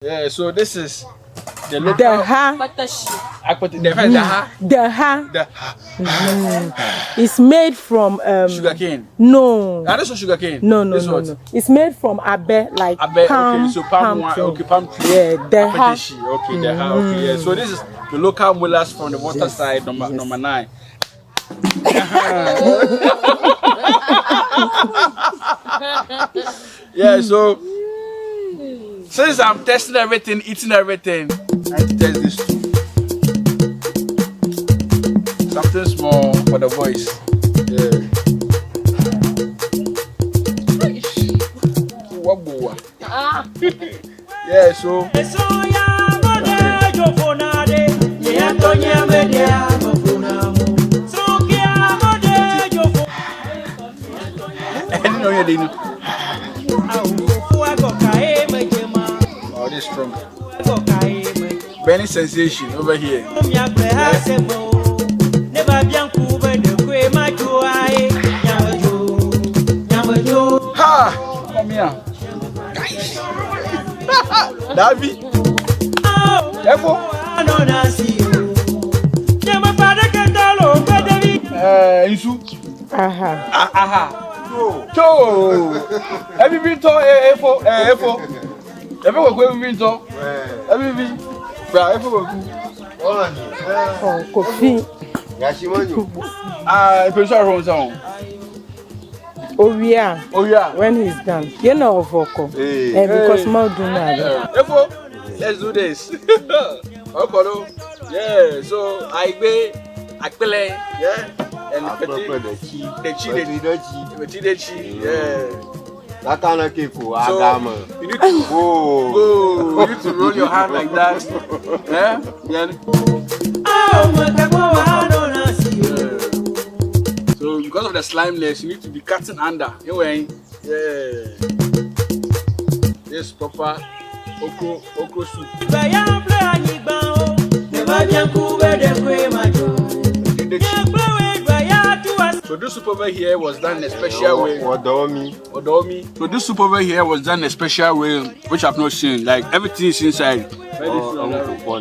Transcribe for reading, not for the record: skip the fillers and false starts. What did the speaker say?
Yeah, so this is the local. The ha. It's made from sugar cane. No. That's not sugar cane. No. It's made from abe, like palm. Okay, so palm wine. Okay, palm tree. Yeah, the ha. Okay, the ha. Okay, yeah. So this is the local molas from the water side, number 9. Yeah, so since I'm testing everything, eating everything, I test this too. Something small for the voice. Yeah. Yeah, so oh, this strong. Burning sensation over here. Ha! Come here. Davi. Efo. Isu. Aha. Cho. Every been to efo. Efo go been to. Every been. Bra efo go. Oh, coffee. From sound. Oh yeah. When he's done. You know Voko. Because more do not. Let's do this. Okay. Yeah, so I play, yeah. And the chi. Yeah. That kind of people, so you need to go. You need to roll your hand like that. Yeah? So because of the slimeness, you need to be cutting under. Anyway, yeah. This proper okro soup. So this soup over here was done in a special way. Odomi. So this soup over here was done in a special way, which I've not seen. Like everything is inside. $1